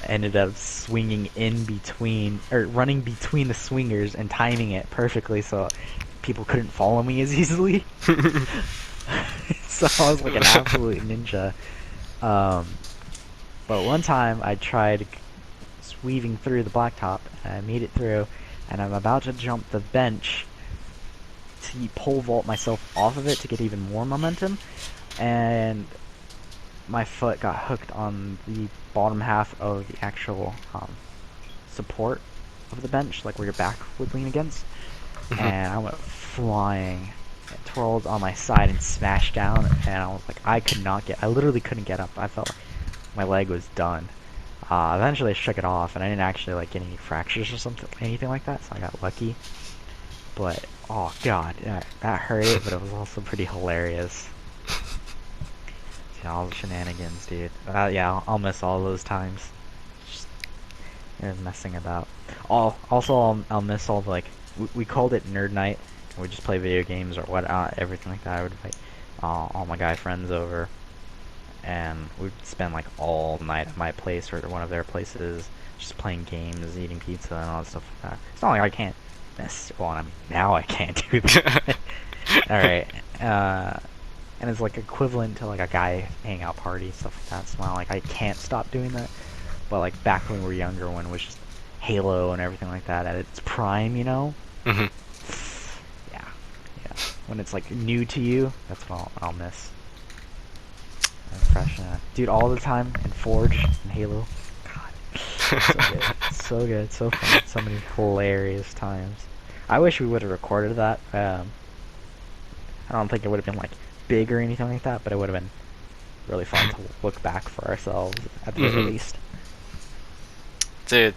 ended up swinging in between or running between the swingers and timing it perfectly so people couldn't follow me as easily. So I was like an absolute ninja. Um, but one time I tried weaving through the blacktop and I made it through, and I'm about to jump the bench to pole vault myself off of it to get even more momentum, and my foot got hooked on the bottom half of the actual support of the bench, like where your back would lean against, Mhm. and I went flying, and twirled on my side and smashed down, and I was like, I literally couldn't get up. I felt like my leg was done. Eventually I shook it off, and I didn't actually like get any fractures or something, anything like that, so I got lucky. But oh god, that hurt it, but it was also pretty hilarious. Yeah, all the shenanigans, dude. Yeah, I'll miss all those times. Just messing about. I'll miss all the, like, we called it nerd night. And we just play video games or what, everything like that. I would invite all my guy friends over, and we'd spend like all night at my place or one of their places, just playing games, eating pizza, and all that stuff like that. It's not like I can't miss. Well, I mean, now I can't do that. All right. And it's like equivalent to like a guy hangout party, stuff like that. So now, like, I can't stop doing that. But like back when we were younger, when it was just Halo and everything like that at its prime, you know? Mhm. Yeah, yeah. When it's like new to you, that's what I'll miss. And fresh, dude, all the time in Forge and Halo. God, so good, so good, so fun, so many hilarious times. I wish we would have recorded that. I don't think it would have been like big or anything like that, but it would have been really fun to look back for ourselves at the very Mhm. least. Dude,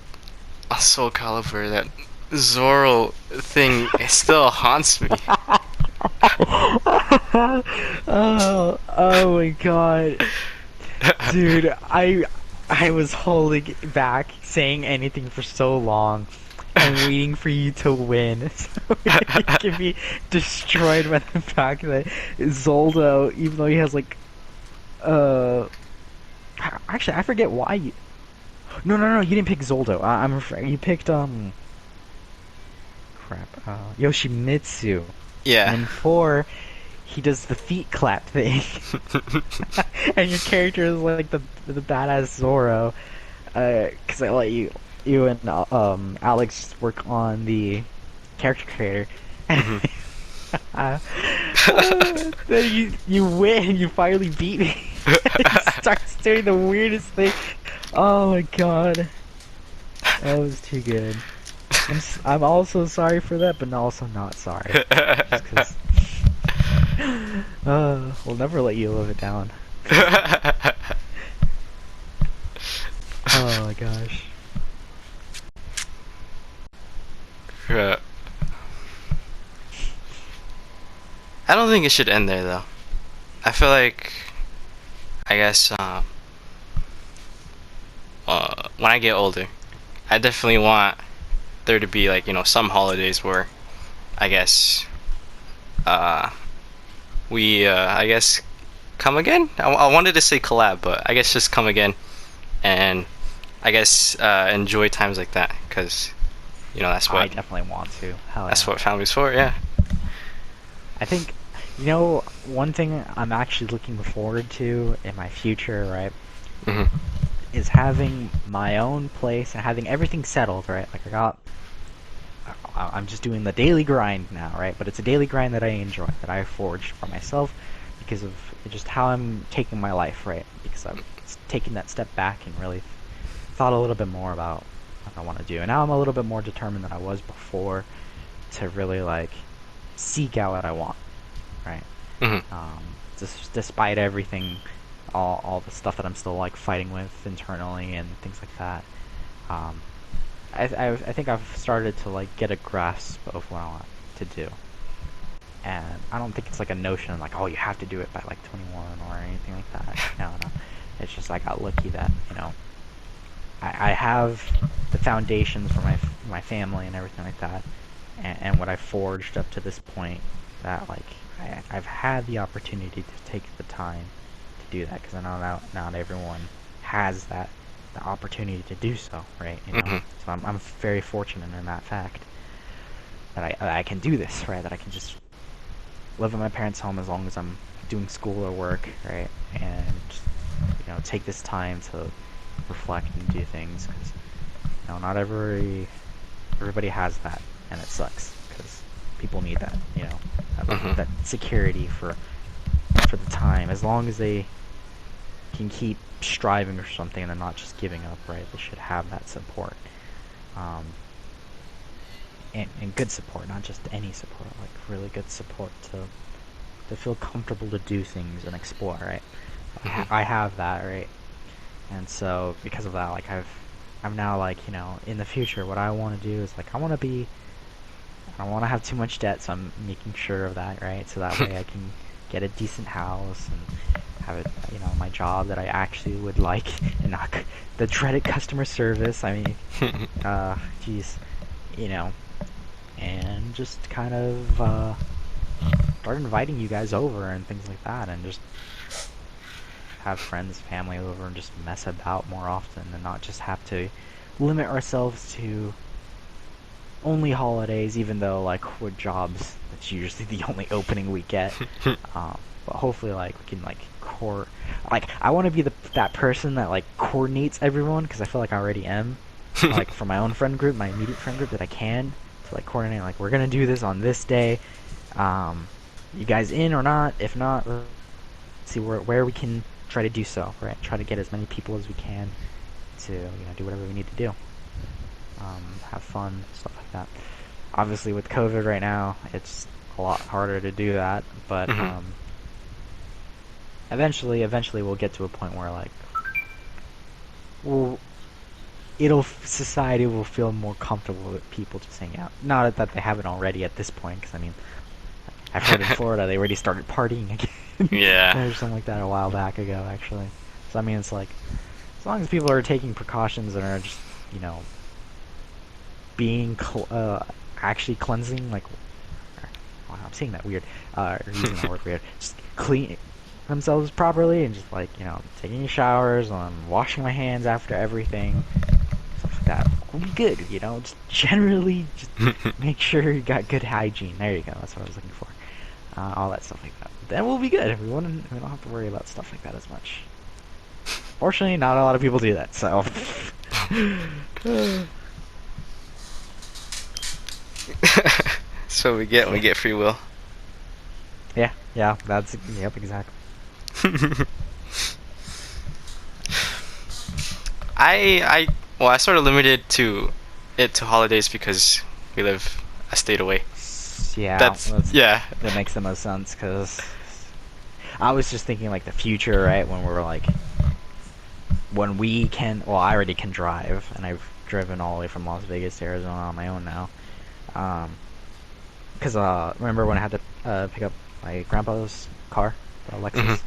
Soul Calibur, that Zoro thing, it still haunts me. Oh my god, dude! I was holding back saying anything for so long and waiting for you to win so you can be destroyed by the fact that Zoldo, even though he has like uh actually I forget why you. No, you didn't pick Zoldo. I'm afraid you picked crap. Yoshimitsu. And Yeah. in 4, he does the feet clap thing. And your character is like the badass Zoro. Cause I let you and Alex work on the character creator. Mhm. uh, then you win. You finally beat me. He starts doing the weirdest thing. Oh my god, that was too good. I'm also sorry for that, but also not sorry. Just because we'll never let you live it down. I don't think it should end there though. I feel like, I guess, when I get older, I definitely want there to be like some holidays where I guess uh, we I guess come again. I wanted to say collab, but I guess just come again and I guess enjoy times like that because that's I what definitely want to. Hell that's yeah. what family's for. Yeah. I think, one thing I'm actually looking forward to in my future, right, Hmm. is having my own place and having everything settled, right? Like I'm just doing the daily grind now, right? But it's a daily grind that I enjoy, that I forged for myself because of just how I'm taking my life, right? Because I've taken that step back and really thought a little bit more about what I want to do. And now I'm a little bit more determined than I was before to really like seek out what I want, right? Hmm. Just despite everything, all the stuff that I'm still like fighting with internally and things like that. Um, I think I've started to like get a grasp of what I want to do, and I don't think it's like a notion like, oh, you have to do it by like 21 or anything like that. No, no. It's just I got lucky that I have the foundations for my family and everything like that, and what I forged up to this point, that like I've had the opportunity to take the time to do that, because I know not everyone has the opportunity to do so, right? Hmm. So I'm very fortunate in that fact that I can do this, right? That I can just live in my parents' home as long as I'm doing school or work, right? And just, take this time to reflect and do things, because not everybody has that, and it sucks because people need that, Hmm. that security for the time. As long as they can keep striving or something and they're not just giving up, right? They should have that support, um, and good support, not just any support, like really good support to feel comfortable to do things and explore, right? Hmm. I have that, right? And so because of that, like I'm now like, in the future, what I want to do is like I don't want to have too much debt, so I'm making sure of that, right? So that way I can get a decent house and have it, my job that I actually would like, and not the dreaded customer service. I mean, geez, you know, and just kind of start inviting you guys over and things like that, and just have friends, family over, and just mess about more often, and not just have to limit ourselves to only holidays, even though like with jobs that's usually the only opening we get. But hopefully like we can like like I want to be that person that like coordinates everyone, because I feel like I already am. Like for my own friend group, my immediate friend group, that I can to like coordinate, like we're gonna do this on this day. Um, you guys in or not? If not, let's see where we can try to do so. Right, try to get as many people as we can to do whatever we need to do. Have fun, stuff like that. Obviously, with COVID right now, it's a lot harder to do that. But Hmm. eventually, we'll get to a point where like, we'll society will feel more comfortable with people just hanging out. Not that they haven't already at this point, because I mean, I've heard in Florida they already started partying again, Yeah. or something like that a while back ago, actually. So I mean, it's like, as long as people are taking precautions and are just being actually cleansing, like, wow, I'm saying that weird, or using that word weird, just clean themselves properly, and just like, taking showers, washing my hands after everything, stuff like that. We'll be good, just generally just make sure you got good hygiene. There you go, that's what I was looking for. All that stuff like that. Then we'll be good. We don't have to worry about stuff like that as much. Fortunately, not a lot of people do that, so. So we get free will. Yeah, yep, exactly. I well, I sort of limited to holidays because we live a state away. Yeah, That's yeah. that makes the most sense, because I was just thinking like the future, right? When we're like, when we can, well, I already can drive, and I've driven all the way from Las Vegas to Arizona on my own now. Because remember when I had to pick up my grandpa's car, the Mhm. Lexus.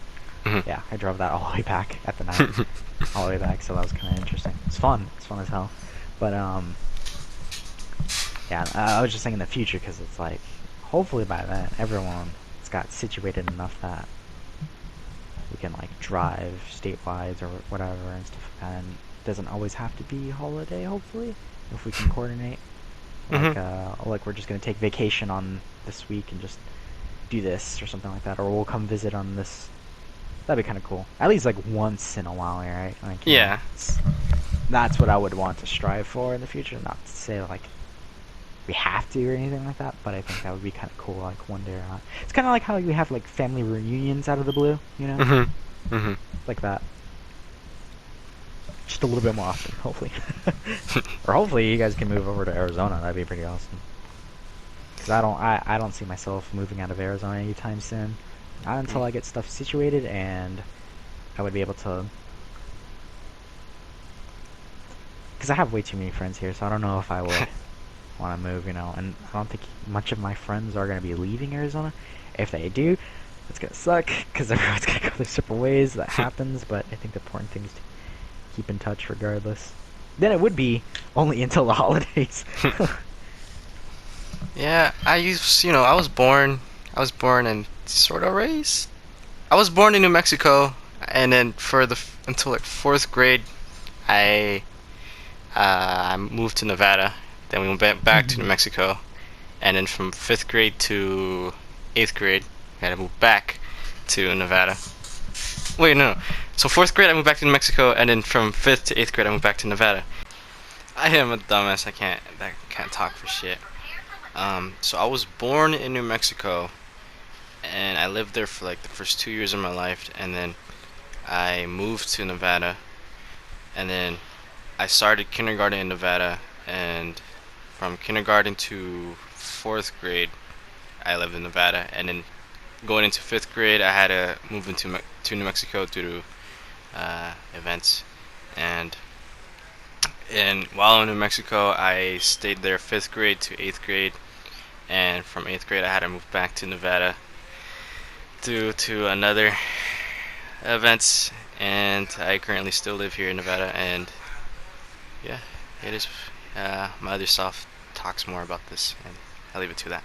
Mhm. Yeah, I drove that all the way back at the night, all the way back. So that was kind of interesting. It's fun. It's fun as hell. But yeah, I was just saying in the future because it's like, hopefully by then everyone's got situated enough that we can like drive statewide or whatever and stuff like that. And it doesn't always have to be holiday. Hopefully, if we can coordinate, Mhm. like we're just gonna take vacation on this week and just do this or something like that, or we'll come visit on this. That'd be kind of cool. At least like once in a while, right? Like Yeah. that's what I would want to strive for in the future. Not to say like we have to or anything like that, but I think that would be kind of cool. Like one day or not. It's kind of like how you have like family reunions out of the blue, you know, Mhm. Mhm. like that. Just a little bit more often, hopefully. Or hopefully you guys can move over to Arizona. That'd be pretty awesome. Because I don't see myself moving out of Arizona anytime soon. Not until I get stuff situated and I would be able to. Because I have way too many friends here, so I don't know if I would want to move, you know. And I don't think much of my friends are going to be leaving Arizona. If they do, it's going to suck because everyone's going to go their separate ways. That happens, but I think the important thing is to keep in touch regardless. Then it would be only until the holidays. Yeah, I was born and sort of raised. I was born in New Mexico, and then until like fourth grade, I I moved to Nevada. Then we went back to New Mexico, and then from fifth grade to eighth grade, I had to move back to Nevada. Wait, no. So fourth grade, I moved back to New Mexico, and then from fifth to eighth grade, I moved back to Nevada. I am a dumbass. I can't talk for shit. So I was born in New Mexico, and I lived there for like the first 2 years of my life, and then I moved to Nevada, and then I started kindergarten in Nevada, and from kindergarten to fourth grade, I lived in Nevada, and then going into fifth grade, I had to move to New Mexico due to events, and while in New Mexico, I stayed there fifth grade to eighth grade, and from eighth grade, I had to move back to Nevada due to another events, and I currently still live here in Nevada, and yeah, it is. My other self talks more about this, and I'll leave it to that.